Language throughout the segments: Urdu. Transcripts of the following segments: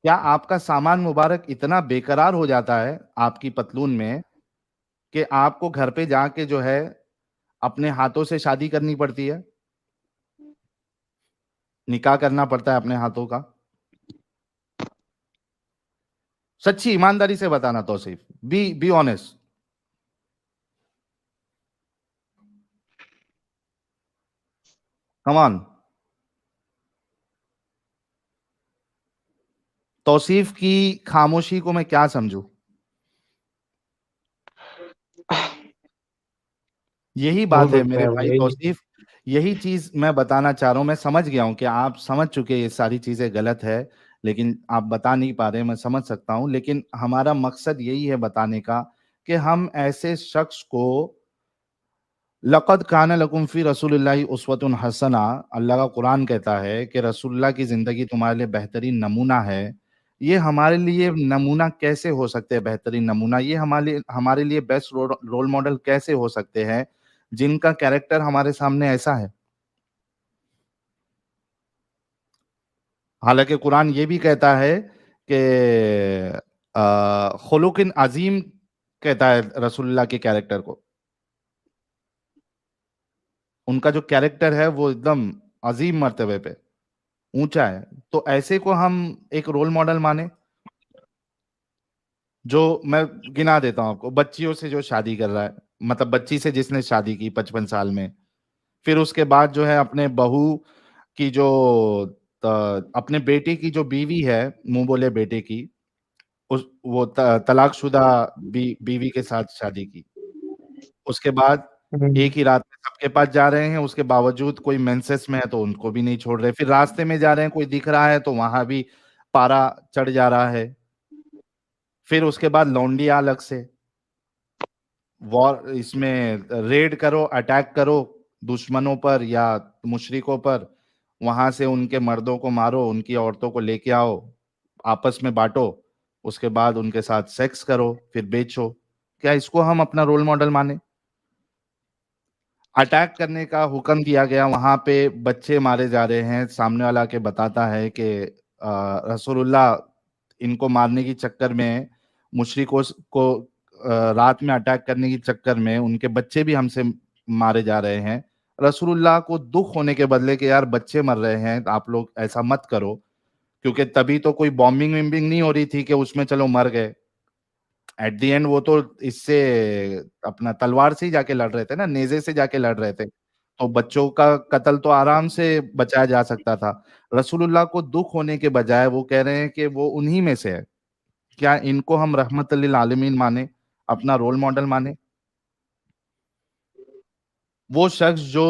کیا آپ کا سامان مبارک اتنا بے قرار ہو جاتا ہے آپ کی پتلون میں کہ آپ کو گھر پہ جا کے جو ہے اپنے ہاتھوں سے شادی کرنی پڑتی ہے، نکاح کرنا پڑتا ہے اپنے ہاتھوں کا؟ سچی ایمانداری سے بتانا توصیف، بی آنےسٹ. کم آن. توصیف کی خاموشی کو میں کیا سمجھوں؟ یہی ہو بات ہے سکتا میرے ہے بھائی بھائی. توصیف، یہی چیز میں بتانا چاہ رہا ہوں. میں سمجھ گیا ہوں کہ آپ سمجھ چکے یہ ساری چیزیں غلط ہے، لیکن آپ بتا نہیں پا رہے. میں سمجھ سکتا ہوں، لیکن ہمارا مقصد یہی ہے بتانے کا کہ ہم ایسے شخص کو لقد کان لکم فی رسول اللہ اسوۃ حسنہ، اللہ کا قرآن کہتا ہے کہ رسول اللہ کی زندگی تمہارے لیے بہترین نمونہ ہے. یہ ہمارے لیے نمونہ کیسے ہو سکتے ہیں؟ بہترین نمونہ یہ ہمارے لیے بیسٹ رول ماڈل کیسے ہو سکتے ہیں جن کا کیریکٹر ہمارے سامنے ایسا ہے؟ حالانکہ قرآن یہ بھی کہتا ہے کہ خلق عظیم کہتا ہے رسول اللہ کے کیریکٹر کو. ان کا جو کیریکٹر ہے وہ ایک دم عظیم مرتبے پہ اونچا ہے. تو ایسے کو ہم ایک رول ماڈل مانے؟ جو میں گنا دیتا ہوں آپ کو، بچیوں سے جو شادی کر رہا ہے، مطلب بچی سے جس نے شادی کی 55 سال میں، پھر اس کے بعد جو ہے اپنے بہو کی جو اپنے بیٹے کی جو بیوی ہے، منہ بولے بیٹے کی، وہ طلاق شدہ بیوی کے ساتھ شادی کی. اس کے بعد ایک ہی رات میں سب کے پاس جا رہے ہیں، اس کے باوجود کوئی مینسس میں ہے تو ان کو بھی نہیں چھوڑ رہے. پھر راستے میں جا رہے ہیں، کوئی دکھ رہا ہے تو وہاں بھی پارا چڑھ جا رہا ہے. پھر اس کے بعد لونڈیا الگ سے، وار اس میں ریڈ کرو، اٹیک کرو دشمنوں پر یا مشرکوں پر، وہاں سے ان کے مردوں کو مارو، ان کی عورتوں کو لے کے آؤ، آپس میں بانٹو، اس کے بعد ان کے ساتھ سیکس کرو، پھر بیچو. کیا اس کو ہم اپنا رول ماڈل مانے؟ اٹیک کرنے کا حکم دیا گیا، وہاں پہ بچے مارے جا رہے ہیں، سامنے والا کے بتاتا ہے کہ رسول اللہ ان کو مارنے کی چکر میں، مشرکوں کو رات میں اٹیک کرنے کی چکر میں ان کے بچے بھی ہم سے مارے جا رہے ہیں. رسول اللہ کو دکھ ہونے کے بدلے کہ یار بچے مر رہے ہیں، آپ لوگ ایسا مت کرو، کیونکہ تبھی تو کوئی بامبنگ ومبنگ نہیں ہو رہی تھی کہ اس میں چلو مر گئے. ایٹ دی اینڈ وہ تو اس سے اپنا تلوار سے ہی جا کے لڑ رہے تھے نا، نیزے سے جا کے لڑ رہے تھے، تو بچوں کا قتل تو آرام سے بچایا جا سکتا تھا. رسول اللہ کو دکھ ہونے کے بجائے وہ کہہ رہے ہیں کہ وہ انہی میں سے ہے. کیا ان کو ہم رحمت للعالمین مانے، اپنا رول ماڈل مانے؟ وہ شخص جو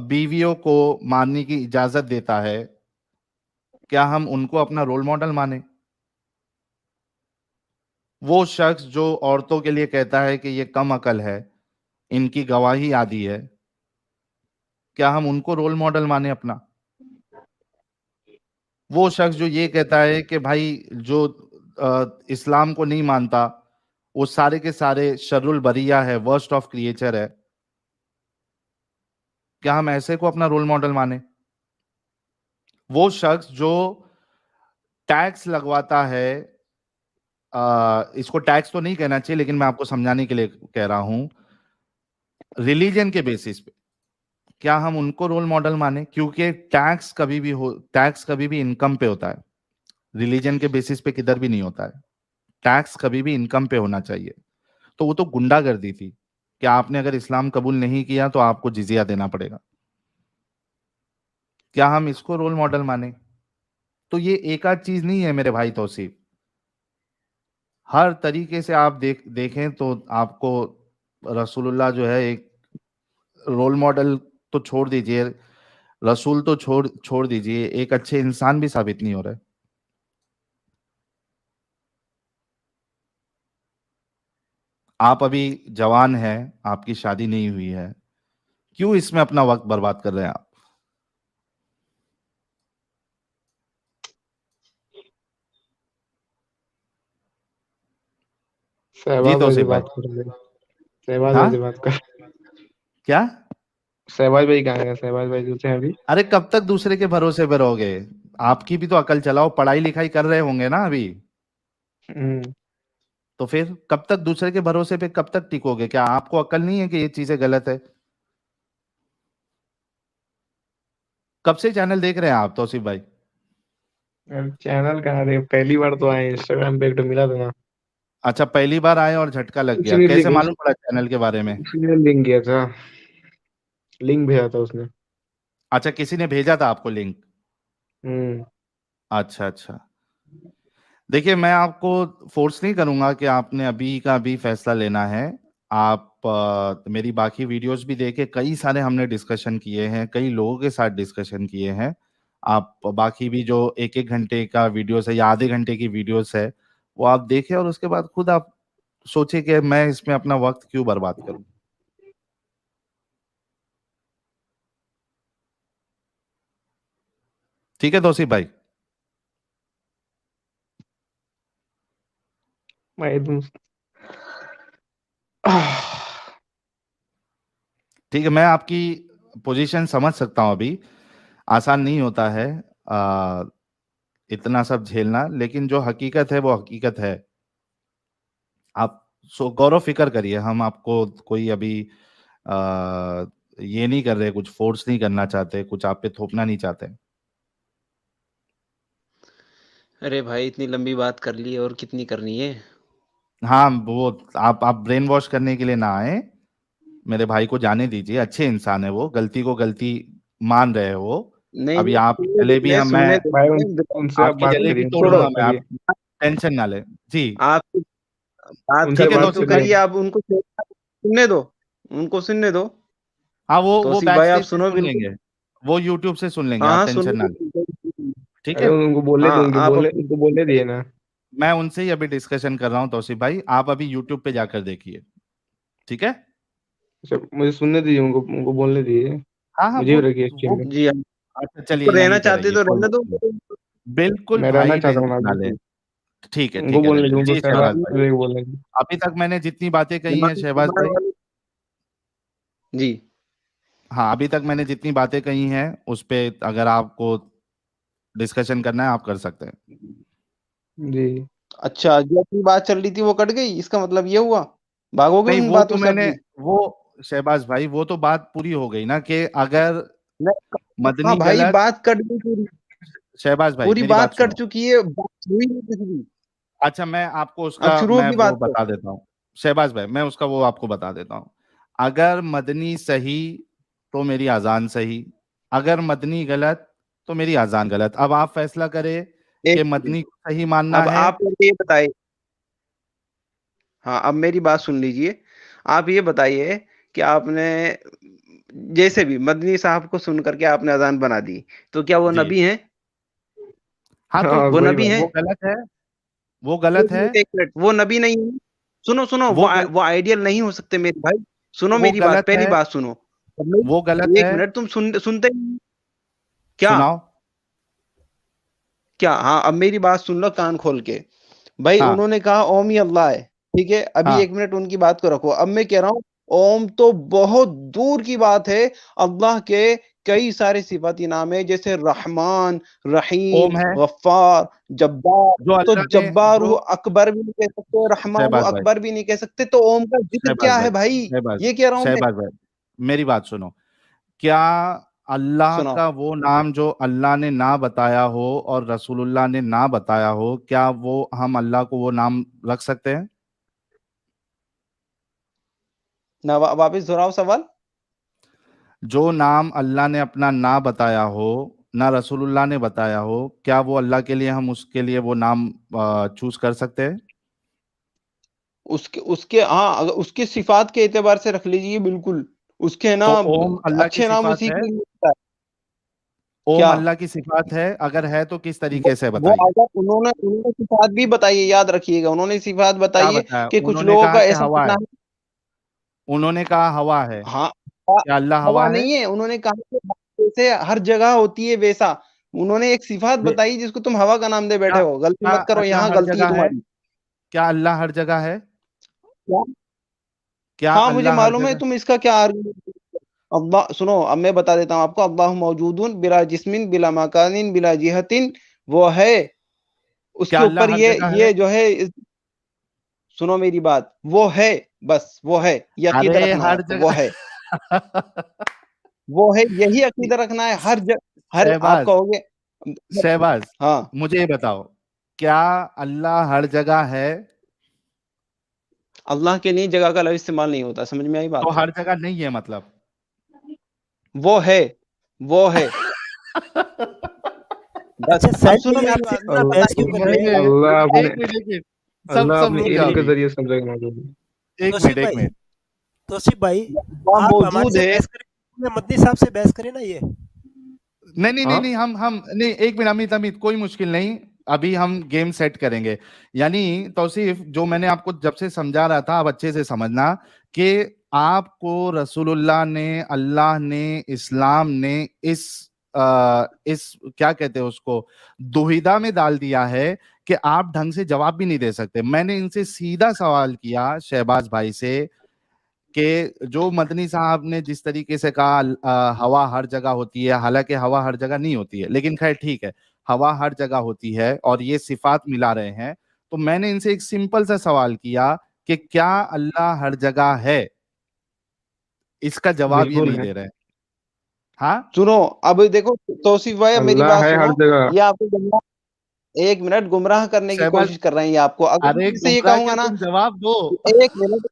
بیویوں کو مارنے کی اجازت دیتا ہے، کیا ہم ان کو اپنا رول ماڈل مانے؟ وہ شخص جو عورتوں کے لیے کہتا ہے کہ یہ کم عقل ہے، ان کی گواہی عادی ہے، کیا ہم ان کو رول ماڈل مانے اپنا؟ وہ شخص جو یہ کہتا ہے کہ بھائی جو اسلام کو نہیں مانتا وہ سارے کے سارے شر البریہ ہے، ورسٹ آف کریچر ہے، کیا ہم ایسے کو اپنا رول ماڈل مانے؟ وہ شخص جو ٹیکس لگواتا ہے، اس کو ٹیکس تو نہیں کہنا چاہیے لیکن میں آپ کو سمجھانے کے لیے کہہ رہا ہوں، ریلیجن کے بیسس پہ، کیا ہم ان کو رول ماڈل مانے؟ کیونکہ ٹیکس کبھی بھی انکم پہ ہوتا ہے، ریلیجن کے بیسس پہ کدھر بھی نہیں ہوتا ہے. ٹیکس کبھی بھی انکم پہ ہونا چاہیے. تو وہ تو گنڈا گردی تھی کہ آپ نے اگر اسلام قبول نہیں کیا تو آپ کو جزیہ دینا پڑے گا. کیا ہم اس کو رول ماڈل مانے؟ تو یہ ایک آدھ چیز نہیں ہے میرے بھائی توصیف، ہر طریقے سے آپ دیکھیں تو آپ کو رسول اللہ جو ہے ایک رول ماڈل تو چھوڑ دیجئے، رسول تو چھوڑ دیجئے، ایک اچھے انسان بھی ثابت نہیں ہو رہے. آپ ابھی جوان ہیں، آپ کی شادی نہیں ہوئی ہے، کیوں اس میں اپنا وقت برباد کر رہے ہیں آپ؟ جی شہباز بھائی سے توصیف بھائی. بات کر رہے. شہباز ہاں بھائی سے بات کر. کیا؟ شہباز بھائی کہاں گئے؟ شہباز بھائی جو تھے ابھی. ارے کب تک دوسرے کے بھروسے پہ رہو گے؟ آپ کی بھی تو عقل چلاؤ, پڑھائی لکھائی کر رہے ہوں گے نا ابھی, تو پھر کب تک دوسرے کے بھروسے پہ کب تک ٹکو گے؟ کیا آپ کو عقل نہیں ہے کہ یہ چیزیں غلط ہے؟ کب سے چینل دیکھ رہے ہیں آپ توصیف بھائی؟ چینل کہاں دے, پہلی بار تو آئے انسٹاگرام پہ ایک تو ملا تھا نا, اچھا, پہلی بار آئے اور جھٹکا لگ اسی گیا, نے کیسے لنک معلوم پڑا چینل کے بارے میں؟ اسی نے لنک کیا تھا, لنک بھیجا تھا اس نے. اچھا, کسی نے بھیجا تھا آپ کو لنک؟ ہوں. اچھا اچھا. دیکھیے, میں آپ کو فورس نہیں کروں گا کہ آپ نے ابھی کا ابھی فیصلہ لینا ہے. آپ میری باقی ویڈیوز بھی دیکھیں, کئی سارے ہم نے ڈسکشن کیے ہیں, کئی لوگوں کے ساتھ ڈسکشن کیے ہیں. آپ باقی بھی جو 1 گھنٹے کا ویڈیوز ہے یا آدھے گھنٹے کی ویڈیوز ہے وہ آپ دیکھیں, اور اس کے بعد خود آپ سوچیں کہ میں اس میں اپنا وقت کیوں برباد کروں. ٹھیک ہے توصیف بھائی؟ ٹھیک ہے, میں آپ کی پوزیشن سمجھ سکتا ہوں. ابھی آسان نہیں ہوتا ہے اتنا سب جھیلنا, لیکن جو حقیقت ہے وہ حقیقت ہے. آپ غور و فکر کریے, ہم آپ کو کوئی ابھی یہ نہیں کر رہے, کچھ فورس نہیں کرنا چاہتے, کچھ آپ پہ تھوپنا نہیں چاہتے. ارے بھائی, اتنی لمبی بات کر لی اور کتنی کرنی ہے؟ ہاں, وہ آپ برین واش کرنے کے لیے نہ آئے, میرے بھائی کو جانے دیجیے, اچھے انسان ہے وہ, غلطی کو غلطی مان رہے ہو. نہیں ابھی آپ کے جلے بھی ہم, میں سننے بھائی ان سے آپ آپ کی بات جلے بھی کریے, توڑ چھوڑو دوں گا میں, کریے, آپ ٹینشن نہ لیں. جی آپ بات ان سے ٹھیک ہے کرنی بات تو توصیف بھائی. کریے. کریے, آپ ان کو سننے دو, ان کو سننے دو. ہاں, وہ توصیف بیک بھائی آپ اسٹیج سے سنو سن لیں بالکل. گے, وہ یوٹیوب سے سن لیں گے, ہاں آپ ہاں ٹینشن نہ لیں. ٹھیک ارے ہے, ان کو بولنے ہاں دو, آپ ان کو بولنے دیے نا. میں ان سے ہی ابھی ڈسکشن کر رہا ہوں توصیف بھائی, آپ ابھی یوٹیوب پہ جا کر دیکھیے. ٹھیک ہے, مجھے سننے دیجیے, ان کو بولنے دیجیے, ہاں ہاں, مجھے بھی رکھیے اس ٹیم میں. جی ہم اچھا چلیے رہنا یہیں پہ چاہتے رہیے, تو کوئی رہنے دو. مسئلہ نہیں. بالکل میں رہنا بھائی, چاہتا ہوں ٹینشن نہ لیں. نا, ٹھیک ہے ان کو ٹھیک ہے, بولنے دیجیے, ان کو جی شہباز بھائی, شہباز بولنے دیجیے. ابھی تک میں نے جتنی باتیں کہی ہیں شہباز بھائی, جی ہاں, ابھی تک میں نے جتنی باتیں کہی ہیں اس پہ اگر آپ کو ڈسکشن کرنا ہے آپ کر سکتے ہیں. جی. اچھا, جو اپنی بات چل رہی تھی وہ کٹ گئی, اس کا مطلب یہ ہوا بھاگو گے نہیں, ان وہ تو باتوں سے میں نے, اپنی؟ وہ شہباز بھائی وہ تو بات پوری ہو گئی نا, کہ اگر ہاں مدنی بھائی, غلط. بات کٹ گئی پوری, شہباز بھائی پوری میری بات بات سنو. کٹ چکی ہے, بات ہوئی نہیں کسی کی. اچھا, میں آپ کو اس اب کا شروع میں ہوگی وہ بات تو. بتا دیتا ہوں. شہباز بھائی, میں اس کا وہ آپ کو بتا دیتا ہوں. اگر مدنی صحیح تو میری اذان صحیح, اگر مدنی غلط تو میری اذان غلط. اب آپ فیصلہ کریں ایک کہ سیکنڈ. مدنی کو صحیح ماننا اب ہے. آپ مجھے یہ بتائیے, ہاں اب میری بات سن لیجئے. آپ یہ بتائیے کہ آپ نے جیسے بھی مدنی صاحب کو سن کر کے آپ نے اذان بنا دی, تو کیا وہ جی نبی ہیں؟ ہاں, تو ہاں وہ وہی نبی بات. ہیں؟ وہ غلط ہے, وہ غلط ہے, ایک منٹ, وہ نبی نہیں ہے. سنو سنو, وہ وہ آئیڈیل نہیں ہو سکتے میرے بھائی. سنو وہ میری بات, غلط پہلی ہے, بات سنو. وہ غلط ایک ہے. منٹ, تم سنتے ہی نہیں. کیا سناؤ. کیا ہاں, اب میری بات سن لو کان کھول کے. بھائی ہاں انہوں نے کہا اوم ہی اللہ ہے, ٹھیک ہے, ابھی ہاں, 1 منٹ ان کی بات کو رکھو. اب میں کہہ رہا ہوں اوم تو بہت دور کی بات ہے. اللہ کے کئی سارے صفاتی نام ہے, جیسے رحمان, رحیم, اوم ہے غفار, جبار. جو تو اللہ نے, جبار جو اکبر بھی نہیں کہہ سکتے, رحمان شہباز بھائی, اکبر بھی نہیں کہہ سکتے, تو اوم کا ذکر شہباز کیا ہے بھائی, بھائی؟ شہباز یہ کہہ رہا ہوں میں. شہباز بھائی, میری بات سنو. کیا اللہ سناؤ. کا وہ نام جو اللہ نے نہ بتایا ہو اور رسول اللہ نے نہ بتایا ہو, کیا وہ ہم اللہ کو وہ نام رکھ سکتے ہیں؟ نہ واپس دہراؤ سوال. جو نام اللہ نے اپنا نہ بتایا ہو, نہ رسول اللہ نے بتایا ہو, کیا وہ اللہ کے لیے ہم اس کے لیے وہ نام چوز کر سکتے ہیں؟ اس کے ہاں, اگر اس کی صفات کے اعتبار سے رکھ لیجیے, بالکل. اس کے تو نام اوم اللہ کی اچھے نام صفات اسی ہے, کے لیے ہوتا ہے. اوم کیا اللہ کی صفات ہے؟ اگر ہے تو کس طریقے سے وہ بتائیے. اگر انہوں نے صفات بھی بتائی ہے, یاد رکھیے گا, انہوں نے صفات کیا بتائی ہے بتایا کہ کچھ انہوں نے؟ لوگوں کہا کا کہ ایسا ہوا ماننا ہے, ہے. انہوں نے کہا ہوا ہے. ہاں, کیا اللہ ہوا ہوا ہے؟ نہیں ہے, انہوں نے کہا کہ جیسے ہر جگہ ہوتی ہے ویسا. انہوں نے ایک صفات یہ- بتائی جس کو تم ہوا کا نام دے کیا بیٹھے ہو. غلطی کیا مت کرو, اللہ یہاں ہر غلطی ہے جگہ ہے؟ تمہاری. کیا اللہ ہر جگہ ہے؟ کیا؟ کیا ہاں مجھے اللہ ہر معلوم ہے, جگہ؟ تم اس کا کیا آرگومنٹ. اللہ سنو، اب میں بتا دیتا ہوں آپ کو. اللہ موجودن بلا جسم بلا مکان بلا جہت، وہ ہے. اس کے کیا اللہ اوپر ہر جگہ ہے؟ یہ جو ہے، سنو میری بات، وہ ہے، بس وہ ہے، یہ عقیدہ ارے رکھنا ہے ہر آپ کو. جگہ وہ ہے، وہ ہے، یہی عقیدہ رکھنا ہے. ہر ہر آپ شہباز کہو گے. شہباز ہاں، مجھے یہ بتاؤ، کیا اللہ ہر جگہ ہے؟ اللہ کے لیے جگہ کا لفظ استعمال نہیں ہوتا. سمجھ میں آئی تو بات؟ ہر جگہ نہیں ہے مطلب؟ وہ ہے، وہ ہے بس. اچھا اب سید سنو بھائی میری آپ سے بات، اتنا میں بحث بتا کیوں کر رہے ہیں؟ اللہ اپنے ایک منٹ اللہ سب اپنے رک علم جاؤ. کے ذریعے سمجھانا چاہیے. ایک توصیف منٹ ایک بھائی، منٹ توصیف بھائی اللہ آپ ہمارے موجود سے ہے. بحث کریں، مدنی صاحب سے بحث کریں نا. یہ نہیں نہیں ہاں نہیں ہم نہیں، ایک منٹ امیت کوئی مشکل نہیں، ابھی ہم گیم سیٹ کریں گے. یعنی توصیف جو میں نے آپ کو جب سے سمجھا رہا تھا، اب اچھے سے سمجھنا کہ آپ کو رسول اللہ نے، اللہ نے، اسلام نے اس کیا کہتے ہیں اس کو دوہیدا میں ڈال دیا ہے کہ آپ ڈھنگ سے جواب بھی نہیں دے سکتے. میں نے ان سے سیدھا سوال کیا شہباز بھائی سے کہ جو مدنی صاحب نے جس طریقے سے کہا ہوا ہر جگہ ہوتی ہے، حالانکہ ہوا ہر جگہ نہیں ہوتی ہے، لیکن خیر ٹھیک ہے، ہوا ہر جگہ ہوتی ہے اور یہ صفات ملا رہے ہیں. تو میں نے ان سے ایک سمپل سا سوال کیا کہ کیا اللہ ہر جگہ ہے؟ اس کا جواب یہ بالکل نہیں ہے. دے رہے. ہاں سنو اب دیکھو توصیف بھائی، اب میری اللہ بات ہے سنو. ہر جگہ. یہ آپ کو ایک منٹ گمراہ کرنے کی شہباز، کوشش کر رہے ہیں یہ آپ کو. اگر ارے میں سے یہ گمراہ کہوں کیا، گا نا، تم جواب دو. ایک منٹ،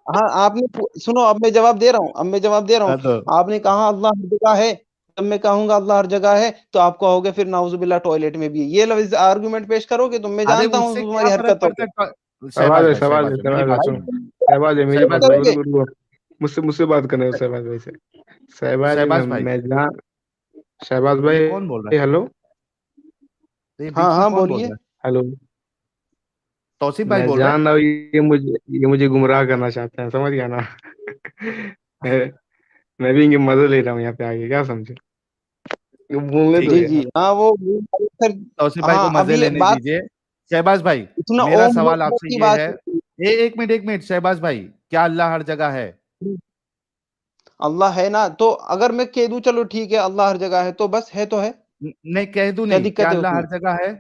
ہاں آپ نے سنو، اب میں جواب دے رہا ہوں، اب میں جواب دے رہا ہوں. آپ نے کہا اللہ ہر جگہ ہے، جب میں کہوں گا اللہ ہر جگہ ہے تو آپ کہو گے پھر نعوذ باللہ ٹوائلٹ میں بھی. یہ لفظ آرگومنٹ پیش کرو گے تم، میں ارے جانتا اس ہوں سے کیا تمہاری فرق حرکتوں پڑتا کو. ہے؟ سوال ہے، شہباز سوال ہے، بھائی میری سوال ہے. بات سن، سنو. شہباز ہے، میری شہباز بات بھائی، رکو. مجھ سے بات کرنا ہے شہباز بھائی سے. شہباز شہباز بھائی، میں جان، شہباز یہ بھائی کون بول رہا ہے؟ ہلو یہ ہاں بیچ میں ہاں کون بول بولیے. رہا ہے؟ ہلو. توصیف بھائی میں بول رہے ہیں؟ جان رہا ہوں یہ مجھے گمراہ کرنا چاہتے ہیں، سمجھ گیا نا. میں بھی ان کے مزے لے رہا ہوں یہاں پہ آگے، کیا سمجھے بولنے تو ٹھیک جی ہے، جی یار. ہاں وہ سر. توصیف بھائی کو ہاں مزے ابھی لینے بات دیجئے. شہباز بھائی سنو، میرا اوم سوال آپ سے کی یہ بات. ہے، ایک منٹ شہباز بھائی، کیا اللہ ہر جگہ ہے؟ اللہ ہے نا، تو اگر میں کہہ دوں چلو ٹھیک ہے اللہ ہر جگہ ہے تو بس ہے تو ہے. نہیں کہہ دوں کیا نہیں، کیا دقت ہے اللہ اس میں؟ ہر جگہ ہے؟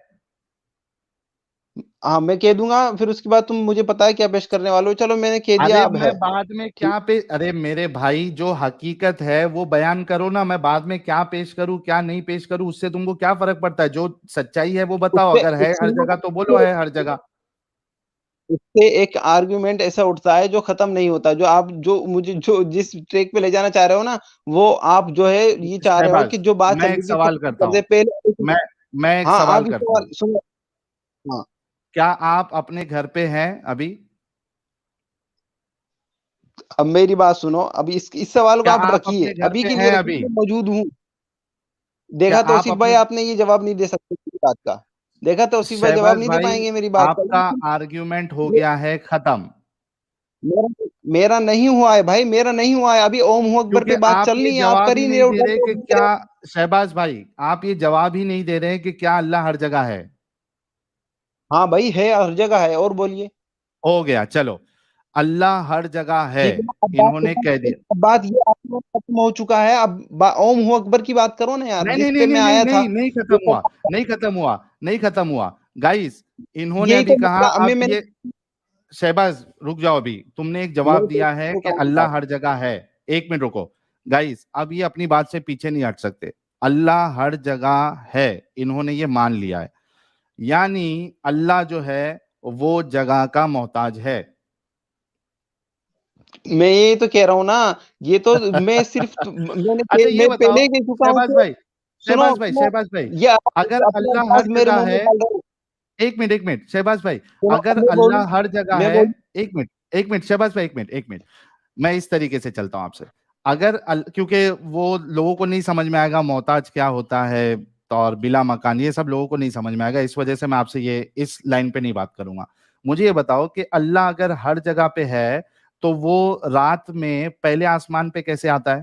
ہاں میں کہہ دوں گا، پھر اس کے بعد تم مجھے پتا ہے کیا پیش کرنے والے ہو. چلو میں نے کہہ دیا، ارے اب میں ہے. بعد میں کیا ارے میرے بھائی جو حقیقت ہے وہ بیان کرو نا، میں بعد میں کیا پیش کروں کیا نہیں پیش کروں اس سے تم کو کیا فرق پڑتا ہے؟ جو سچائی ہے وہ اس بتاؤ، سے اگر ہے ہر جگہ تو بولو ہے ہر جگہ. اس سے ایک آرگومنٹ ایسا اٹھتا ہے جو ختم نہیں ہوتا. جو آپ مجھے جو جس ٹریک پہ لے جانا چاہ رہے ہو نا، وہ آپ جو ہے یہ چاہ رہے ہو شہباز کہ جو بات میں چل ایک رہی سوال تھی کرتا ہوں، پہلے. میں میں ایک ہاں آپ سوال اس کرتا ہوں، سوال سنو. ہاں کیا آپ اپنے گھر پہ ہیں ابھی؟ اب میری بات سنو، اب اس سوال کو کیا آپ آپ رکھیے، اپنے گھر ابھی پہ کے لیے ہیں رکھیے، ابھی؟ میں موجود ہوں. کیا دیکھا آپ توصیف اپنے بھائی، آپ نے یہ جواب نہیں دے سکتے میری بات کا. دیکھا توصیف بھائی جواب شہباز نہیں دے بھائی پائیں گے میری بات آپ کا. کا آرگیومنٹ ہو گیا ہے ختم، میرا نہیں ہوا ہے بھائی، میرا نہیں ہوا ہے. ابھی اوم ہو اکبر پہ کیونکہ بات آپ یہ چلنی ہے، آپ جواب کر ہی ہی نہیں دے رہے کہ نہیں. کیا شہباز بھائی آپ یہ جواب ہی نہیں دے رہے کہ کیا اللہ ہر جگہ ہے. ہاں بھائی ہے، ہر جگہ ہے. اور بولیے. ہو گیا، چلو اللہ ہر جگہ ہے، ٹھیک ہے، انہوں نے کہہ دیا. اب بات یہ آپ کو ختم ہو چکا ہے. اب اوم ہو اکبر کی بات کرو نا یار، نہیں نہیں جس نہیں پہ میں نہیں نہیں آیا تھا. نہیں نہیں ختم ہوا، نہیں ختم ہوا، نہیں ختم ہوا گائز. انہوں نے یہی ابھی تو کہا، میں اب یہ شہباز رک جاؤ، ابھی تم نے ایک جواب دیا ہے کہ اللہ ہر جگہ ہے. ایک منٹ رکو گائز، اب یہ اپنی بات سے پیچھے نہیں ہٹ سکتے. اللہ ہر جگہ ہے، انہوں نے یہ مان لیا ہے، یعنی اللہ جو ہے وہ جگہ کا محتاج ہے. میں یہ تو کہہ رہا ہوں نا، یہ تو میں صرف اچھا یہ میں بتاؤ پہلے ہی کہہ چکا ہوں شہباز کہ بھائی، سنو شہباز بھائی یہ اگر اپنے اللہ ہر الفاظ میرے جگہ منہ میں ہے، ڈال رہے ہو. ایک منٹ شہباز بھائی، سنو، اب اگر میں بولوں، اللہ ہر جگہ میں ہے، بولوں. ایک منٹ شہباز بھائی، ایک منٹ میں اس طریقے سے چلتا ہوں آپ سے. اگر کیونکہ وہ لوگوں کو نہیں سمجھ میں آئے گا محتاج کیا ہوتا ہے اور بلا مکان، یہ سب لوگوں کو نہیں سمجھ میں آئے گا، اس وجہ سے میں آپ سے یہ اس لائن پہ نہیں بات کروں گا. مجھے یہ بتاؤ کہ اللہ اگر ہر جگہ پہ ہے تو وہ رات میں پہلے آسمان پہ کیسے آتا ہے؟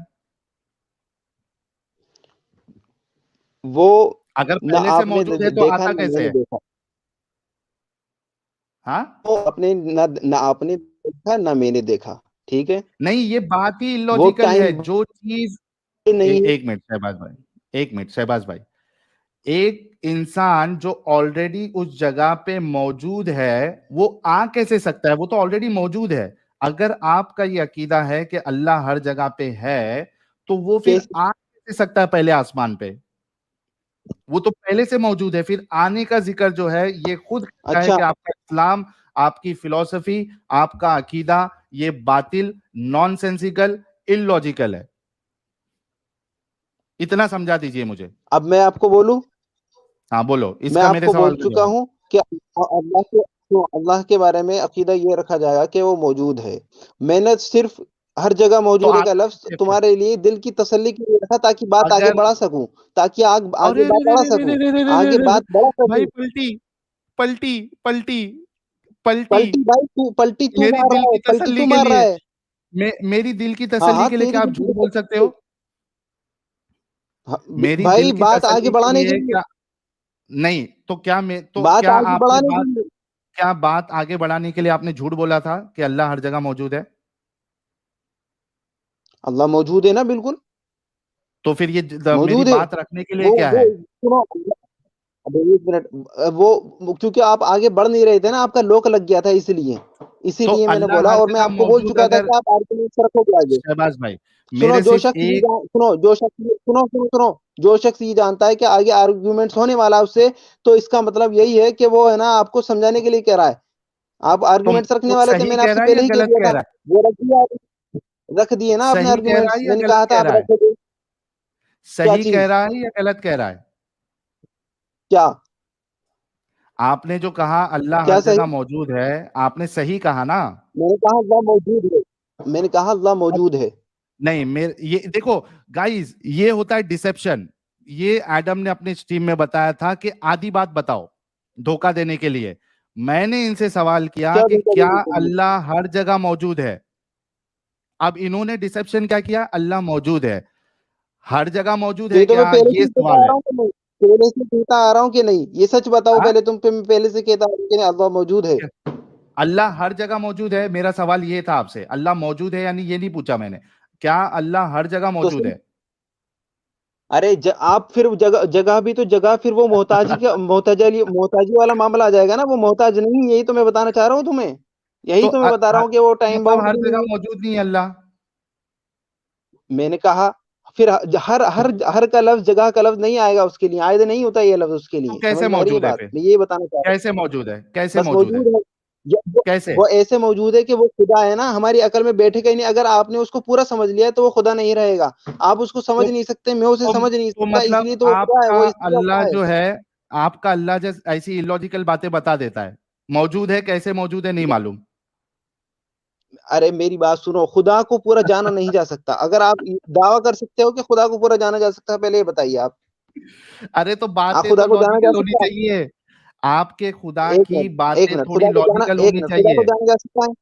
وہ اگر نہ پہلے سے آپ نے موجود ہے تو دیکھا آتا نہ میں کیسے نے ہے؟ دیکھا. ہاں وہ نہ آپ نے دیکھا نہ میں نے دیکھا. ٹھیک ہے نہیں یہ بات ہی وہ illogical ہے. ٹائم جو چیز نہیں ہے. ایک منٹ شہباز بھائی, ایک منٹ شہباز بھائی, ایک انسان جو آلریڈی اس جگہ پہ موجود ہے وہ آ کیسے سکتا ہے؟ وہ تو آلریڈی موجود ہے. اگر آپ کا یہ عقیدہ ہے کہ اللہ ہر جگہ پہ ہے تو وہ پھر کیسے؟ آ کیسے سکتا ہے پہلے آسمان پہ؟ وہ تو پہلے سے موجود ہے. پھر آنے کا ذکر جو ہے یہ خود کہتا ہے اچھا کہ آپ کا اسلام, آپ کی فلسفی, آپ کا عقیدہ یہ باطل, نان سینسیکل, illogical ہے. اتنا سمجھا دیجئے مجھے. اب میں آپ کو بولوں, ہاں بولو, اس میں کا آپ میرے کو بول سوال کا چکا جواب. ہوں کہ اللہ کے بارے میں عقیدہ یہ رکھا جائے گا کہ وہ موجود ہے. میں نے صرف ہر جگہ تو موجود ہے آپ کا لفظ تمہارے لیے دل کی تسلی کے لیے رکھا تاکہ بات آگے اگر بڑھا سکوں, تاکہ آگے ارے بات بڑھا سکوں, آگے بات بڑھا بھائی سکوں. پلٹی پلٹی پلٹی پلٹی پلٹی بھائی تو پلٹی تو میری مار دل رہا ہے, کی پلٹی تسلی تو کے مار لیے, رہا ہے. میری دل کی ہاں تسلی ہاں کے لیے کیا تیری آپ دل جھوٹ کی بول سکتے ہو؟ میری دل بھائی کی بات آگے تسلی کے بڑھانے لیے کے لیے, کیا نہیں تو کیا میں تو بات کیا آگے آپ نے بڑھانے بات کے لیے. کیا بات آگے بڑھانے کے لیے آپ نے جھوٹ بولا تھا کہ اللہ ہر جگہ موجود ہے؟ اللہ موجود ہے نا, بالکل تو پھر یہ میری موجود ہے. بات رکھنے کے لیے کیا وہ ہے؟ سنو, ابھی ایک منٹ, وہ کیونکہ آپ آگے بڑھ نہیں رہے تھے نا, آپ کا لوک لگ گیا تھا, اسی تو لیے میں نے اللہ بولا, ہر اور میں جگہ آپ کو بول موجود چکا تھا اگر کہ آپ آرگومنٹ رکھو گے آگے. شہباز بھائی سنو میرے جو صرف شخص ایک سنو جو شخص یہ جانتا ہے کہ آگے آرگومنٹس ہونے والا ہے اس سے, تو اس کا مطلب یہی ہے کہ وہ ہے نا آپ کو سمجھانے کے لیے کہہ رہا ہے. آپ آرگومنٹس رکھنے تو والے تھے, صحیح میں نے آپ کہہ سے رہا ہے یا پہلے ہی کہہ غلط دیا کہہ تھا, رہا ہے؟ وہ رکھ دیے نا اپنے صحیح کہہ رہا آرگومنٹس, ہے یا میں نے کہا غلط تھا کہہ آپ رہا ہے؟ رکھو گے. کیا صحیح کہہ چیز, رہا ہے یا غلط کہہ رہا ہے؟ کیا آپ نے جو کہا اللہ کیا ہر جگہ صحیح؟ موجود ہے, آپ نے صحیح کہا نا. میں نے کہا اللہ موجود ہے, میں نے کہا اللہ موجود ہے. نہیں یہ دیکھو گائز, یہ ہوتا ہے ڈسپشن. یہ ایڈم نے اپنے اسٹریم میں بتایا تھا کہ آدھی بات بتاؤ دھوکہ دینے کے لیے. میں نے ان سے سوال کیا کیا کہ دھوکہ کیا دینے کے لیے؟ اللہ ہر جگہ موجود ہے؟ اب انہوں نے ڈسپشن کیا کیا, اللہ موجود ہے. ہر جگہ موجود ہے یہ تو میں کیا, پہلے یہ سے کہتا سوال آ ہے. رہا ہوں کہ نہیں, پہلے سے کہتا آ رہا ہوں کہ نہیں, یہ سچ بتاؤ ہاں؟ پہلے تم پہ, میں پہلے سے کہتا آ رہا ہوں کہ نہیں اللہ موجود ہے. اللہ ہر جگہ موجود ہے, میرا سوال یہ تھا آپ سے. اللہ موجود ہے یعنی یہ نہیں پوچھا میں نے, کیا اللہ ہر جگہ تو موجود ہے؟ ارے آپ پھر جگہ بھی تو جگہ, پھر وہ محتاجی والا معاملہ آ جائے گا نا, وہ محتاج نہیں. یہی تو میں بتانا چاہ رہا ہوں تمہیں, یہی تو میں بتا رہا ہوں کہ وہ ٹائم مطلب باؤنڈ ہر بھی جگہ نہیں ہے. موجود نہیں ہے اللہ. میں نے کہا پھر ہر کا لفظ, جگہ کا لفظ نہیں آئے گا اس کے لیے, عائد نہیں ہوتا یہ لفظ اس کے تو لیے. سمجھ کیسے میں آ رہی ہے موجود ہے بات, پھر؟ میں یہ بتانا چاہ رہا ہوں. کیسے موجود ہے؟ کیسے بس موجود ہے؟ موجود ہے. کیسے؟ وہ ایسے موجود ہے کہ وہ خدا ہے نا, ہماری عقل میں بیٹھے گا ہی نہیں. اگر آپ نے اس کو پورا سمجھ لیا تو وہ خدا نہیں رہے گا. آپ اس کو تو سمجھ نہیں سکتے, میں اسے سمجھ نہیں تو سکتا, اس مطلب لیے تو وہ آپ خدا ہے, کا وہ اس لیے اللہ اللہ ہے. جو ہے, آپ کا اللہ جیسے ایسی illogical باتیں بتا دیتا ہے. موجود ہے, کیسے موجود ہے نہیں معلوم. ارے میری بات سنو, خدا کو پورا جانا نہیں جا سکتا. اگر آپ دعویٰ کر سکتے ہو کہ خدا کو پورا جانا جا سکتا ہے, پہلے یہ بتائیے آپ. ارے تو باتیں خدا تو کو جانا جا لاجیکل ہونی سکتا ہے؟ چاہیے. آپ کے خدا ایک کی منٹ ایک باتیں منٹ, تھوڑی لاجیکل ہونی خدا کو چاہیے. جانا جا سکتا ہے؟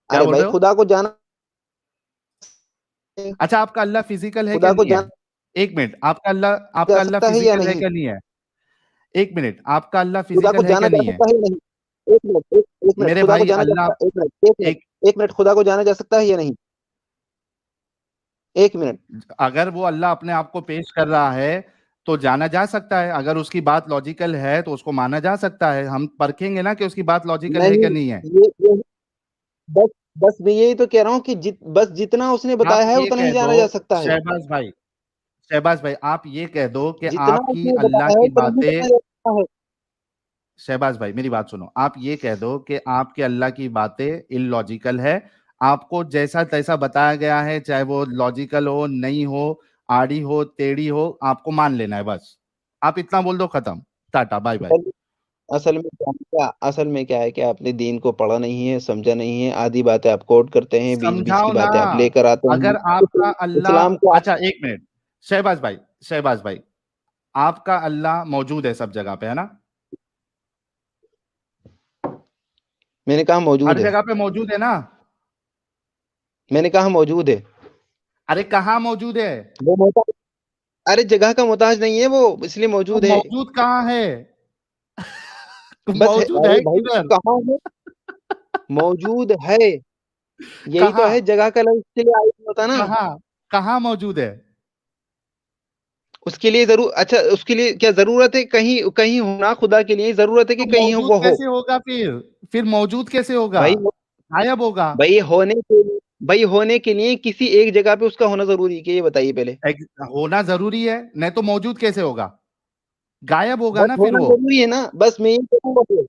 کیا ارے بول بھائی رہے ہو؟ خدا کو جانا, اچھا آپ کا اللہ فزیکل ہے کہ خدا کو نہیں ہے؟ جانا ایک منٹ, آپ جا کا اللہ سکتا ہے یا فزیکل ہے نہیں؟ کہ نہیں ہے؟ ایک منٹ, آپ کا اللہ خدا کو فزیکل ہے جانا کہ جا نہیں ہے؟ سکتا ہے یا نہیں؟ ایک منٹ ایک منٹ, میرے خدا کو بھائی جانا جا اللہ سکتا, ایک ایک منٹ, خدا کو جانا جا سکتا ہے یا نہیں؟ ایک منٹ. اگر وہ اللہ اپنے آپ کو پیش کر رہا ہے تو جانا جا سکتا ہے. اگر اس کی بات لاجیکل ہے تو اس کو مانا جا سکتا ہے. ہم پرکھیں گے نا کہ اس کی بات لاجیکل ہے کہ نہیں, نہیں ہے. بس میں یہی تو کہہ رہا ہوں کہ بس جتنا اس نے آپ بتایا ہے یہ اتنا ہی کہہ دو جانا جا سکتا ہے. شہباز بھائی آپ یہ کہہ دو کہ جتنا آپ اس کی نے اللہ بتایا ہے کی اتنا ہی باتیں, جانا جا سکتا ہے. شہباز بھائی میری بات سنو, آپ یہ کہہ دو کہ آپ کے اللہ کی باتیں illogical ہے. آپ کو جیسا تیسا بتایا گیا ہے, چاہے وہ لاجیکل ہو, نہیں ہو, آڑی ہو, ٹیڑھی ہو, آپ کو مان لینا ہے بس. آپ اتنا بول دو, ختم, ٹاٹا, بائے بائے. اصل میں کیا ہے کہ آپ نے دین کو پڑھا نہیں ہے, سمجھا نہیں ہے. آدھی باتیں آپ کوٹ کرتے ہیں, بیچ بیچ کی سمجھاؤ نا. باتیں آپ لے کر آتے اگر ہیں. آپ کا اللہ, اسلام کو اچھا ایک منٹ, شہباز بھائی آپ کا اللہ موجود ہے سب جگہ پہ, ہے نا؟ میں نے کہا ہر موجود ہے. جگہ پہ موجود ہے نا؟ میں نے کہا موجود ہے. ارے کہاں موجود ہے؟ وہ محتاج, ارے جگہ کا محتاج نہیں ہے وہ, اس لیے تو موجود ہے. موجود کہاں ہے؟ بس موجود ہے ارے بھائی کدھر؟ کہاں ہے؟ موجود ہے. یہی تو ہے جگہ کا لفظ کے لیے آیت ہوتا نا. کہاں موجود ہے اس کے لیے ضرور اچھا اس کے لیے کیا ضرورت ہے کہیں ہونا؟ خدا کے لیے ضرورت ہے کہ کہیں وہ ہو. کیسے ہوگا پھر موجود کیسے ہوگا؟ غائب ہوگا. بھائی ہونے کے لیے کسی ایک جگہ پہ اس کا ہونا ضروری ہے کہ یہ بتائیے پہلے. ہونا ضروری ہے نہیں تو موجود کیسے ہوگا؟ غائب ہوگا نا پھر وہ. ضروری ہے نا بس میں یہ کہوں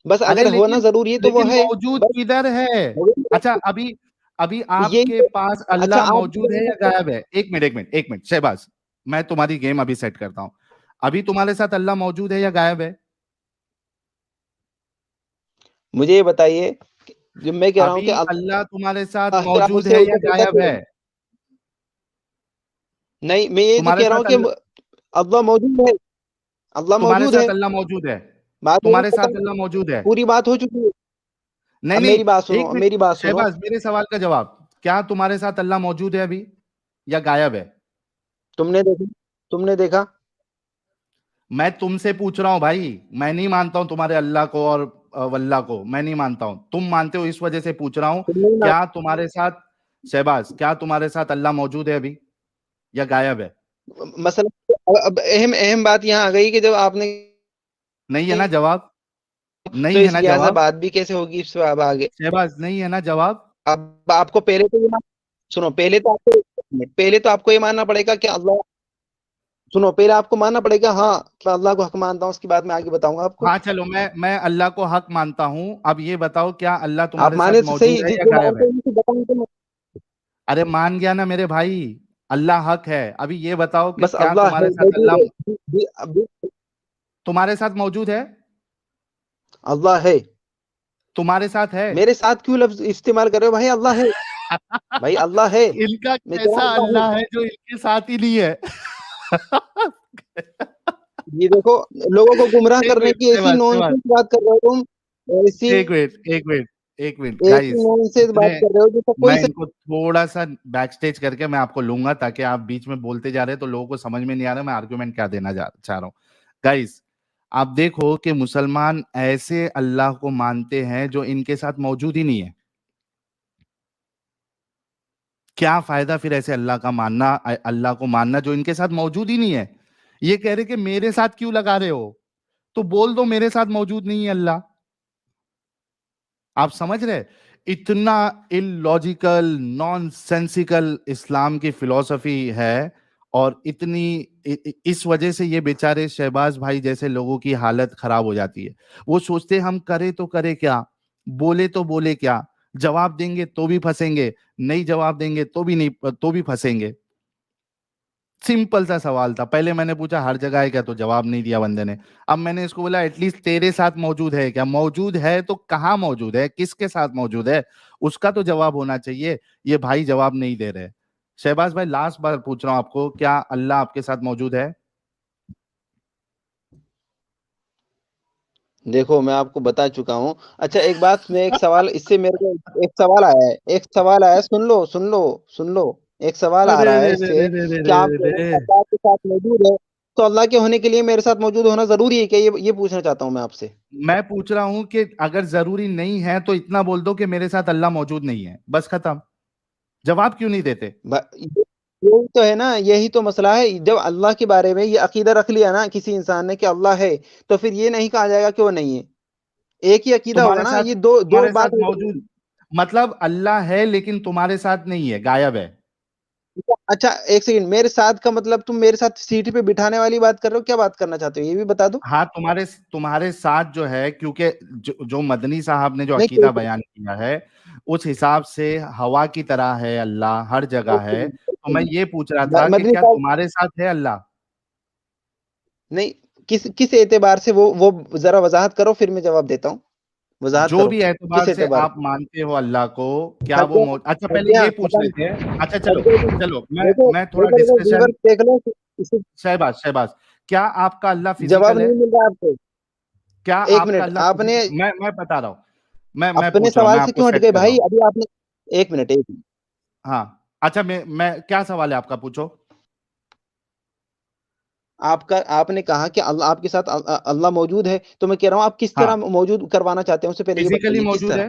بس اگر ہونا ضروری ہے تو وہ ہے. موجود کدھر ہے؟ اچھا ابھی آپ کے پاس اللہ موجود ہے یا غائب ہے؟ ایک منٹ شہباز، میں تمہاری گیم ابھی سیٹ کرتا ہوں. ابھی تمہارے ساتھ اللہ موجود ہے یا غائب ہے؟ مجھے یہ بتائیے، جب میں کہہ رہا ہوں کہ اللہ تمہارے ساتھ موجود ہے یا غائب ہے؟ نہیں، میں یہ کہہ رہا ہوں کہ اللہ موجود ہے. اللہ موجود ہے. اللہ موجود ہے. تمہارے ساتھ اللہ موجود ہے. پوری بات ہو چکی ہے. نہیں میری بات سنو. شہباز میرے سوال کا جواب، کیا تمہارے ساتھ اللہ موجود ہے ابھی یا غائب ہے؟ تم نے دیکھا؟ میں تم سے پوچھ رہا ہوں بھائی، میں نہیں مانتا ہوں تمہارے اللہ کو اور واللہ کو، میں نہیں مانتا ہوں. تم مانتے ہو اس وجہ سے پوچھ رہا ہوں. کیا تمہارے ساتھ شہباز، کیا تمہارے ساتھ اللہ موجود ہے ابھی یا غائب ہے؟ مثلا اب اہم بات یہاں آ گئی کہ جب آپ نے نہیں ہے نا جواب، نہیں ہے نا جواب. بات بھی کیسے ہوگی اس سے اب آگے شہباز نہیں ہے نا جواب. اب آپ کو پہلے تو سنو، پہلے تو آپ کو یہ ماننا پڑے گا کہ اللہ، سنو پہلے آپ کو ماننا پڑے گا ہاں کہ اللہ کو حق مانتا ہوں، اس کی بات میں آگے بتاؤں گا آپ کو. ہاں چلو میں اللہ کو حق مانتا ہوں. اب یہ بتاؤ کیا اللہ تمہارے ساتھ موجود ہے یا غائب ہے؟ ارے مان گیا نا میرے بھائی، اللہ حق ہے. ابھی یہ بتاؤ کہ کیا تمہارے ساتھ اللہ تمہارے ساتھ موجود ہے؟ اللہ ہے تمہارے ساتھ ہے. میرے ساتھ کیوں لفظ استعمال کر رہے ہو بھائی؟ اللہ ہے بھائی، اللہ ہے. ان کا کیسا اللہ ہے جو ان کے ساتھ ہی نہیں ہے؟ یہ دیکھو لوگوں کو گمراہ کرنے کی ایسی نونسنس بات کر رہے ہو تم. ایک منٹ گائز، میں ان کو تھوڑا سا بیک سٹیج کر کے میں آپ کو لوں گا تاکہ آپ بیچ میں بولتے جا رہے تو لوگوں کو سمجھ میں نہیں آ رہا میں آرگومنٹ کیا دینا چاہ رہا ہوں. گائز آپ دیکھو کہ مسلمان ایسے اللہ کو مانتے ہیں جو ان کے ساتھ موجود ہی نہیں ہے. کیا فائدہ پھر ایسے اللہ کو ماننا جو ان کے ساتھ موجود ہی نہیں ہے؟ یہ کہہ رہے کہ میرے ساتھ کیوں لگا رہے ہو، تو بول دو میرے ساتھ موجود نہیں ہے اللہ. آپ سمجھ رہے اتنا illogical nonsensical اسلام کی فلسفی ہے. اور اس وجہ سے یہ بیچارے شہباز بھائی جیسے لوگوں کی حالت خراب ہو جاتی ہے. وہ سوچتے ہم کرے تو کرے کیا، بولے تو بولے کیا، جواب دیں گے تو بھی پھنسیں گے، نہیں جواب دیں گے تو بھی پھنسیں گے. سمپل سا سوال تھا. پہلے میں نے پوچھا ہر جگہ ہے کیا، تو جواب نہیں دیا بندے نے. اب میں نے اس کو بولا ایٹ لیسٹ تیرے ساتھ موجود ہے کیا؟ موجود ہے تو کہاں موجود ہے، کس کے ساتھ موجود ہے، اس کا تو جواب ہونا چاہیے. یہ بھائی جواب نہیں دے رہے. شہباز بھائی لاسٹ بار پوچھ رہا ہوں آپ کو، کیا اللہ آپ کے ساتھ موجود ہے؟ دیکھو میں آپ کو بتا چکا ہوں. اچھا ایک بات، میں ایک سوال، اس سے میرے کو ایک سوال آیا ہے، سن لو. ایک سوال آ رہا ہے اس سے کہ آپ اللہ کے ساتھ موجود ہے تو اللہ کے ہونے کے لیے میرے ساتھ موجود ہونا ضروری ہے کیا؟ یہ پوچھنا چاہتا ہوں میں آپ سے. میں پوچھ رہا ہوں کہ اگر ضروری نہیں ہے تو اتنا بول دو کہ میرے ساتھ اللہ موجود نہیں ہے، بس ختم. جواب کیوں نہیں دیتے؟ یہی تو ہے نا، یہی تو مسئلہ ہے. جب اللہ کے بارے میں یہ عقیدہ رکھ لیا نا کسی انسان نے کہ اللہ ہے، تو پھر یہ نہیں کہا جائے گا کہ وہ نہیں ہے. ایک ہی عقیدہ ہوگا نا. یہ دو بات موجود مطلب اللہ ہے لیکن تمہارے ساتھ نہیں ہے، غائب ہے. اچھا ایک سیکنڈ، میرے ساتھ کا مطلب تم میرے ساتھ سیٹ پہ بٹھانے والی بات کر رہے ہو؟ کیا بات کرنا چاہتے ہو یہ بھی بتا دو. ہاں تمہارے ساتھ جو ہے، کیونکہ جو مدنی صاحب نے جو عقیدہ بیان کیا ہے اس حساب سے ہوا کی طرح ہے اللہ، ہر جگہ ہے. تو میں یہ پوچھ رہا تھا کہ کیا تمہارے ساتھ ہے اللہ؟ نہیں، کس اعتبار سے وہ ذرا وضاحت کرو پھر میں جواب دیتا ہوں. جو بھی اعتبار سے آپ مانتے ہو اللہ کو، کیا وہ اچھا پہلے یہ پوچھ لیتے ہیں. اچھا چلو میں تھوڑا ڈسکشن. شہباز کیا آپ کا اللہ جواب نہیں مل رہا آپ کو؟ کیا ایک منٹ، آپ نے میں بتا رہا ہوں، میں اپنے سوال سے کیوں ہٹ گئے بھائی؟ ابھی آپ نے ایک منٹ. ہاں اچھا میں کیا سوال ہے آپ کا، پوچھو. آپ نے کہا کہ اللہ آپ کے ساتھ اللہ موجود ہے، تو میں کہہ رہا ہوں آپ کس طرح موجود کروانا چاہتے ہیں؟ اس سے پہلے فزیکلی موجود ہے.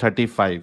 35,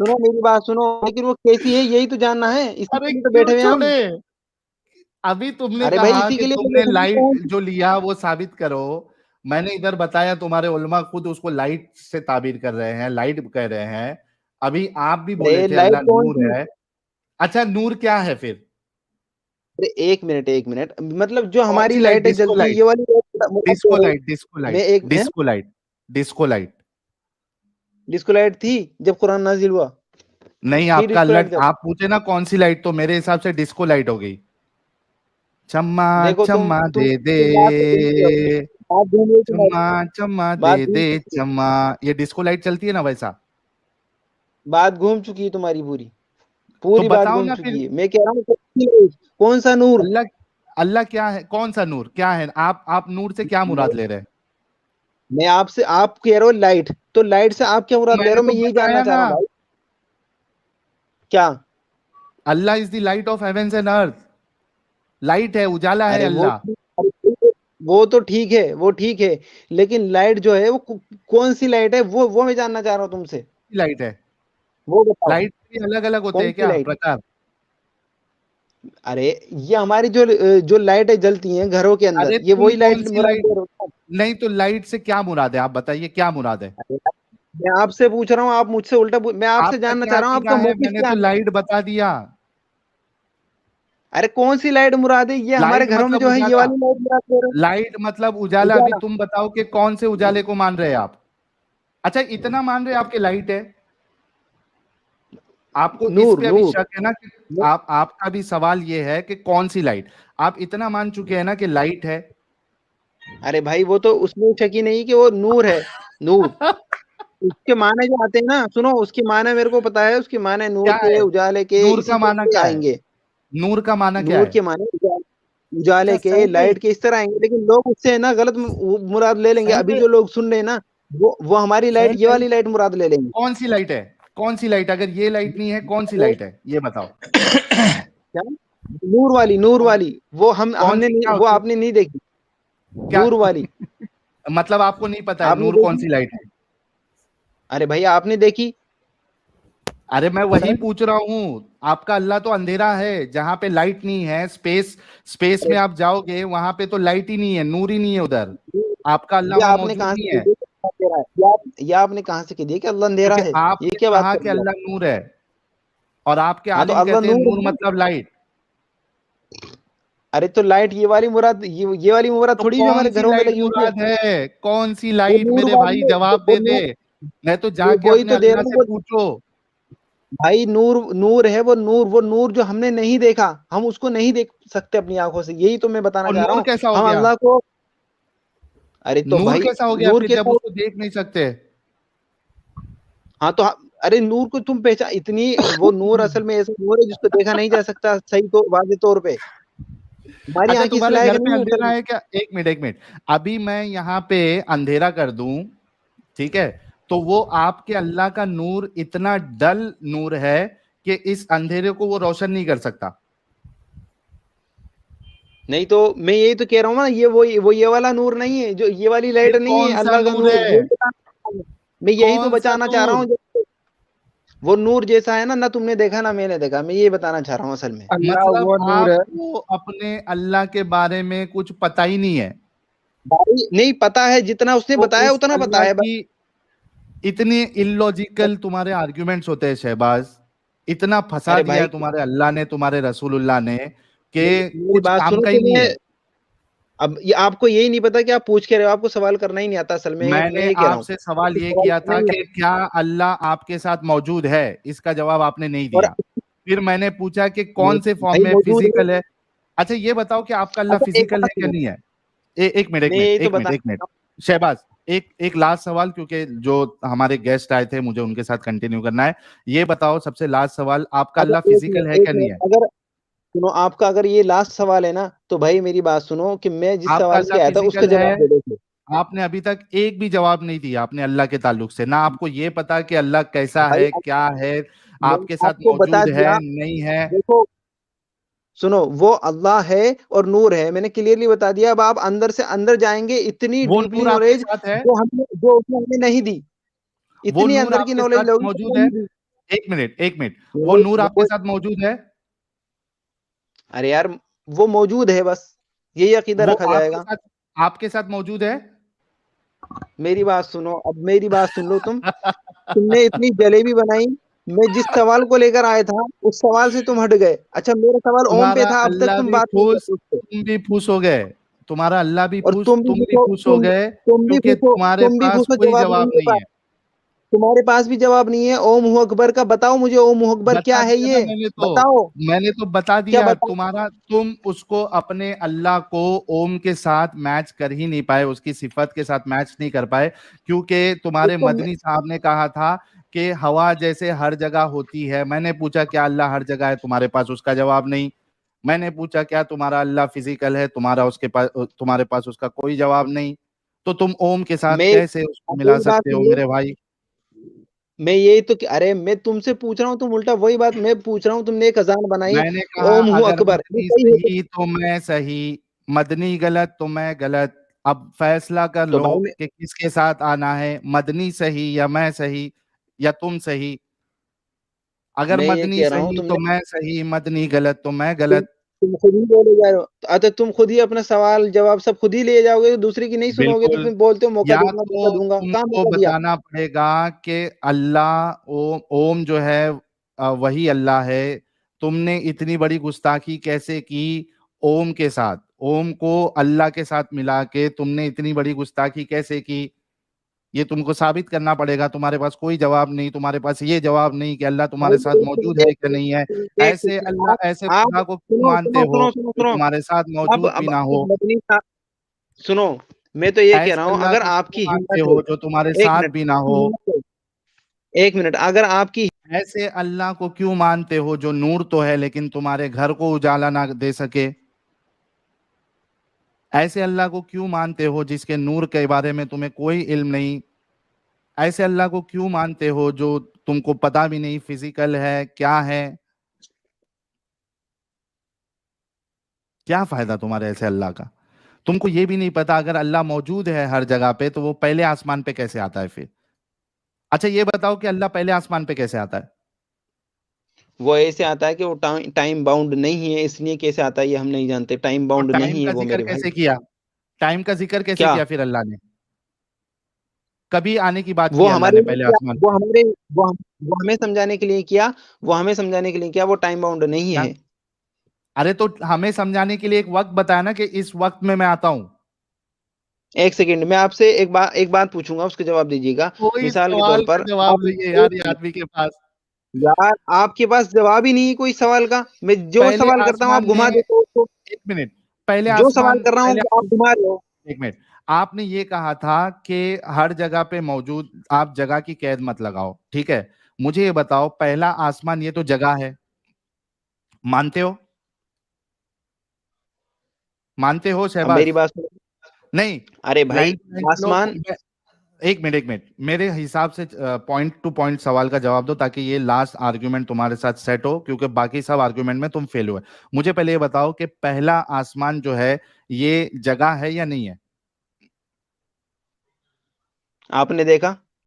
سنو میری بات سنو, لیکن وہ کیسی ہے یہی تو جاننا ہے, اسی کے ارے لیے تو کیوں بیٹھے ہوئے ہم. چھوڑے, ابھی تم نے ارے بھائی کہا اسی کہ کے لیے تم تو نے بیٹھے لائٹ ہوئے جو لیا وہ ثابت کرو. میں نے ادھر بتایا تمہارے علماء خود اس کو لائٹ سے تعبیر کر رہے ہیں, لائٹ کہہ رہے ہیں. ابھی آپ بھی بولے تھے لائٹ اللہ کون نور سی. ہے. اچھا نور کیا ہے پھر؟ ایک منٹ, مطلب جو کون ہماری سی لائٹ؟ لائٹیں ڈسکو جلتی ہے لائٹ, یہ والی ڈسکو لائٹ, ڈسکو میں لائٹ, ایک disco light, disco light. Disco light تھی جب قرآن نازل ہوا, نہیں, تھی آپ کا ڈسکو لائٹ اللہ, جب. آپ پوچھے نا کون سی لائٹ, تو میرے حساب سے ڈسکو لائٹ ہو گئی. چما دیکھو چما تم دے دے, بات گھوم رہی تمہاری, چما چما بات دے دے چما, یہ ڈسکو لائٹ چلتی ہے نا ویسا. بات گھوم چکی ہے تمہاری پوری تو بات بتاؤ گھوم نا پھر چکی ہے. میں کہہ رہا ہوں کون سا نور. اللہ, اللہ کیا ہے, کون سا نور کیا ہے؟ آپ نور سے کیا مراد لے رہے ہیں؟ میں آپ کہہ رہا ہوں لائٹ, تو لائٹ سے آپ کیا مراد لے رہے ہو, میں یہی جاننا چاہ رہا ہوں بھائی. کیا Allah is the light of heavens and earth. Light ہے, اجالا ہے ارے اللہ. وہ تو ٹھیک ہے, وہ ٹھیک ہے, لیکن لائٹ جو ہے وہ کون سی لائٹ ہے, وہ میں جاننا چاہ رہا ہوں تم سے. لائٹ ہے, وہ بتاؤ لائٹ بھی الگ الگ ہوتے کون ہیں سی کیا لائٹ. پرکار؟ ارے یہ ہماری جو لائٹیں جلتی ہیں گھروں کے اندر, ارے یہ تم وہی لائٹ کون سی مراد لائٹ, دے رہے ہو. نہیں تو لائٹ سے کیا مراد ہے, آپ بتائیے کیا مراد ہے. میں آپ سے پوچھ رہا ہوں, آپ مجھ سے الٹا میں آپ سے آپ کا جاننا کیا چاہ رہا ہوں آپ کا عقیدہ ہے؟ میں موقف نے کیا تو ہے. لائٹ بتا دیا. ارے کون سی لائٹ مراد ہے, یہ ہمارے لائٹ گھروں میں مطلب جو ہے یہ اجالا, والی لائٹ مراد دے رہے ہو. لائٹ مطلب اجالا. ابھی تم بتاؤ کہ کون سے اجالے کو مان رہے ہیں آپ. اچھا اتنا مان رہے آپ کے لائٹ ہے, آپ کو اس نور پہ ابھی نور شک ہے نا کہ آپ کا بھی سوال یہ ہے کہ کون سی لائٹ. آپ اتنا مان چکے ہیں نا کہ لائٹ ہے. ارے بھائی وہ تو اس میں شک ہی نہیں کہ وہ نور ہے. نور اس کے معنی جو آتے ہیں نا, سنو اس کے معنی میرے کو پتا ہے, اس کے معنی نور کیا کے, ہے اجالے کے, نور اسی کا طرح معنی سے کیا ہے؟ آئیں گے. نور کا معنی کیا نور ہے؟ کے معنی اجالے اچھا کے, صحیح میں, لائٹ کے, اس طرح آئیں گے, لیکن لوگ اس سے نا غلط مراد لے لیں گے. صحیح ابھی میں, جو لوگ سن رہے ہیں نا وہ ہماری لائٹ, صحیح یہ میں. والی لائٹ مراد لے لیں گے. کون سی لائٹ ہے, کون سی لائٹ؟ اگر یہ لائٹ نہیں ہے کون سی لائٹ ہے یہ بتاؤ. کیا نور والی, نور والی, وہ ہم کون نے سی کیا وہ ہوتی آپ نے نہیں دیکھی. کیا نور والی مطلب آپ کو نہیں پتا ہے آپ نے نور کون دیکھی. سی لائٹ ہے؟ ارے بھائی آپ نے دیکھی. ارے میں وہی پوچھ رہا ہوں, آپ کا اللہ تو اندھیرا ہے جہاں پہ لائٹ نہیں ہے. اسپیس میں آپ جاؤ گے وہاں پہ تو لائٹ ہی نہیں ہے, نور ہی نہیں ہے ادھر. آپ کا اللہ یہ وہاں آپ نے موجود کہاں نہیں سے ہے, یہ آپ نے کہاں سے کہہ دیا کہ اللہ اندھیرا کیونکہ ہے, آپ یہ نے کیا بات کہا کر کہ رہے ہو. اللہ نور ہے, اور آپ کے ہاں تو عالم اللہ کہتے ہیں نور نور ہے. مطلب لائٹ. ارے تو لائٹ یہ والی مراد, یہ والی مراد تو تھوڑی جو کون ہمارے سی گھروں میں لائٹ لگی ہوئی ہے. مراد ہے, کون سی وہ لائٹ نور میرے والی بھائی ہے, جواب وہ دے دے. میں تو جا کے وہی اپنے تو دے رہا اللہ ہوں. سے پوچھو. بھائی نور ہے, وہ نور جو ہم نے نہیں دیکھا, ہم اس کو نہیں دیکھ سکتے اپنی آنکھوں سے, یہی تو میں بتانا اور چاہ رہا نور ہوں. کیسا ہو ہم گیا, اللہ کو, ارے تو نور بھائی کیسا ہو گیا نور پھر کے جب اس کو دیکھ نہیں سکتے؟ ہاں تو ارے نور کو تم پہچان اتنی, وہ نور اصل میں ایسا نور ہے جس کو دیکھا نہیں جا سکتا صحیح تو واضح طور پہ. ہماری اچھا آنکھ اس تمہارے لائق گھر پہ نہیں ہے اصل اندھیرا میں. ہے کیا؟ ایک منٹ, ابھی میں یہاں پہ اندھیرا کر دوں, ٹھیک ہے, تو وہ آپ کے اللہ کا نور اتنا ڈل نور ہے کہ اس اندھیرے کو وہ روشن نہیں کر سکتا. نہیں تو میں یہی تو کہہ رہا ہوں نا, یہ والا نور نہیں ہے, جو یہ والی لائٹ پھر نہیں ہے کون سا اللہ کا نور. ہے, میں یہی تو کون سا بچانا چاہ رہا نور؟ ہوں. وہ نور جیسا ہے نا, نہ تم نے دیکھا نہ میں نے دیکھا, میں یہ بتانا چاہ رہا ہوں اصل میں. مطلب آپ کو اپنے اللہ کے بارے میں کچھ پتہ ہی نہیں ہے. بھائی نہیں پتا ہے, جتنا اس نے تو بتایا اس اتنا پتا اللہ ہے. کی اتنے illogical تمہارے آرگیومنٹس ہوتے ہیں شہباز, اتنا پھنسا ارے دیا بھائی ہے تمہارے اللہ نے, تمہارے رسول اللہ نے, کہ میری کچھ بات کام سنو کا ہی تو نہیں میں, ہے. اب یہ آپ کو یہی نہیں پتا کہ آپ پوچھ کے رہے ہو, آپ کو سوال کرنا ہی نہیں آتا اصل میں. میں میں نے یہ کہہ رہا آپ ہوں سے سوال یہ کیا تھا کہ کیا اللہ آپ کے ساتھ موجود ہے, اس کا جواب آپ نے نہیں اور دیا. پھر میں نے پوچھا کہ کون سے فارم بھائی میں, موجود ہے. فزیکل ہے. اچھا یہ بتاؤ کہ آپ کا اللہ اچھا ایک فزیکل بات ہے کہ سنو, نہیں ہے؟ میں یہی تو بتا ایک منٹ شہباز, ایک لاسٹ سوال, کیونکہ جو ہمارے گیسٹ آئے تھے مجھے ان کے ساتھ کنٹینیو کرنا ہے. یہ بتاؤ سب سے لاسٹ سوال, آپ کا اللہ فزیکل ہے کیا نہیں ہے؟ اگر سنو, آپ کا اگر یہ لاسٹ سوال ہے نا, تو بھائی میری بات سنو کہ میں جس آپ کا سوال اللہ سے آیا تھا اس کا فزیکل ہے؟ جواب دے دو. آپ نے ابھی تک ایک بھی جواب نہیں دیا اپنے اللہ کے تعلق سے. نہ آپ کو یہ پتا کہ اللہ کیسا بھائی ہے, کیا ہے, میں آپ کے ساتھ کو بتا موجود ہے دیا. نہیں ہے. دیکھو سنو, وہ اللہ ہے اور نور ہے, میں نے کلیئرلی بتا دیا. اب آپ اندر سے اندر جائیں گے, اتنی وہ ڈیپلی نور آپ کے نالج ساتھ ہے, جو اس نے ہمیں نہیں دی, وہ اتنی نور اندر آپ کی کے نالج ساتھ لوگوں کو موجود ہے. نہیں دی. ایک منٹ وہ نور آپ کے ساتھ موجود ہے؟ ارے یار وہ موجود ہے، بس یہی عقیدہ رکھا جائے گا. آپ کے ساتھ موجود ہے؟ میری بات سنو، اب میری بات سن لو. تم نے اتنی جلیبی بنائی، میں جس سوال کو لے کر آیا تھا اس سوال سے تم ہٹ گئے. اچھا میرا سوال اوم پہ تھا، اب تک تم بات نہیں کر سکتے. تم بھی پھوس ہو گئے، تمہارا اللہ بھی اور پھوس، تم تم بھی بھی پھوس ہو گئے، کیونکہ تمہارے پاس کوئی جواب نہیں ہے. تمہارے پاس بھی جواب نہیں ہے. اوم ہو اکبر کا بتاؤ مجھے، اوم ہو اکبر کیا ہے یہ بتاؤ. میں نے تو بتا دیا. تم اس کو اپنے اللہ کو اوم کے ساتھ میچ کر ہی نہیں پائے، اس کی صفت کے ساتھ میچ نہیں کر پائے، کیونکہ تمہارے مدنی صاحب نے کہا تھا کہ ہوا جیسے ہر جگہ ہوتی ہے. میں نے پوچھا کیا اللہ ہر جگہ ہے؟ تمہارے پاس اس کا جواب نہیں. میں نے پوچھا کیا تمہارا اللہ فزیکل ہے؟ تمہارے پاس اس کا کوئی جواب نہیں. تو تم اوم کے ساتھ کیسے اس کو ملا سکتے ہو میرے بھائی؟ میں یہی تو ارے میں تم سے پوچھ رہا ہوں، تم الٹا وہی بات میں پوچھ رہا ہوں. تم نے ایک اذان بنائی، میں نے کہا اوم ہو اگر اکبر، مدنی صحیح تو میں صحیح، مدنی غلط تو میں غلط. اب فیصلہ کر لو کہ کس کے ساتھ آنا ہے، مدنی صحیح یا میں صحیح یا تم صحیح. اگر مدنی صحیح تو میں صحیح، مدنی غلط تو میں غلط. تم خود ہی بولے جا رہے ہو. اچھا تم خود ہی اپنا سوال جواب سب خود ہی لے جاؤ گے، دوسری کی نہیں سنو گے تو پھر بولتے ہو موقع دوں گا، موقع دوں گا. تم کو بتانا پڑے گا کہ اللہ اوم جو ہے وہی اللہ ہے. تم نے اتنی بڑی گستاخی کیسے کی اوم کے ساتھ؟ اوم کو اللہ کے ساتھ ملا کے تم نے اتنی بڑی گستاخی کیسے کی؟ یہ تم کو ثابت کرنا پڑے گا. تمہارے پاس کوئی جواب نہیں، تمہارے پاس یہ جواب نہیں کہ اللہ تمہارے ساتھ موجود ہے کہ نہیں ہے. ایسے اللہ، ایسے خدا کو کیوں مانتے ہو جو تمہارے ساتھ موجود بھی نہ ہو؟ سنو میں تو یہ کہہ رہا ہوں، ایسے اگر اللہ آپ کو کی مانتے ہمت ہو جو تمہارے ساتھ بھی نہ ہو. ایک منٹ، اگر آپ کی ایسے اللہ کو کیوں مانتے ہو جو نور تو ہے لیکن تمہارے گھر کو اجالا نہ دے سکے؟ ایسے اللہ کو کیوں مانتے ہو جس کے نور کے بارے میں تمہیں کوئی علم نہیں؟ ایسے اللہ کو کیوں مانتے ہو جو تم کو پتا بھی نہیں فزیکل ہے کیا ہے؟ کیا فائدہ تمہارے ایسے اللہ کا؟ تم کو یہ بھی نہیں پتا اگر اللہ موجود ہے ہر جگہ پہ تو وہ پہلے آسمان پہ کیسے آتا ہے پھر؟ اچھا یہ بتاؤ کہ اللہ پہلے آسمان پہ کیسے آتا ہے؟ وہ ایسے آتا ہے کہ وہ ٹائم باؤنڈ نہیں ہے، اس لیے کیسے آتا ہے یہ ہم نہیں جانتے. ٹائم باؤنڈ نہیں ہے وہ میرے بھائی. ٹائم کا ذکر کیسے کیا پھر اللہ نے؟ کبھی آنے کی بات وہ کی اللہ نے پہلے آسمان پہ؟ وہ ہمیں سمجھانے کے لیے کیا، وہ ٹائم باؤنڈ نہیں ہے. ارے تو ہمیں سمجھانے کے لیے ایک وقت بتایا نا کہ اس وقت میں آتا ہوں. ایک سیکنڈ میں آپ سے ایک بات پوچھوں گا، اس کا جواب دیجیے گا. مثال کے طور پر جواب لئیے یار یہ آدمی کے پاس. یار آپ کے پاس جواب ہی نہیں ہے کوئی سوال کا. میں جو سوال کرتا ہوں آپ گھما دیتے ہو. ایک منٹ، پہلے جو سوال کر رہا ہوں آپ گھما رہے ہو. ایک منٹ، آپ نے یہ کہا تھا کہ ہر جگہ پہ موجود، آپ جگہ کی قید مت لگاؤ، ٹھیک ہے؟ مجھے یہ بتاؤ پہلا آسمان یہ تو جگہ ہے، مانتے ہو؟ مانتے ہو شہباز؟ میری بات نہیں. ارے بھائی آسمان، ایک منٹ میرے حساب سے پوائنٹ ٹو پوائنٹ سوال کا جواب دو تاکہ یہ لاسٹ آرگیومنٹ تمہارے ساتھ سیٹ ہو، کیونکہ باقی سب آرگیومنٹ میں تم فیل ہوئے. مجھے پہلے یہ بتاؤ کہ پہلا آسمان جو ہے یہ جگہ ہے یا نہیں ہے؟ آپ نے دیکھا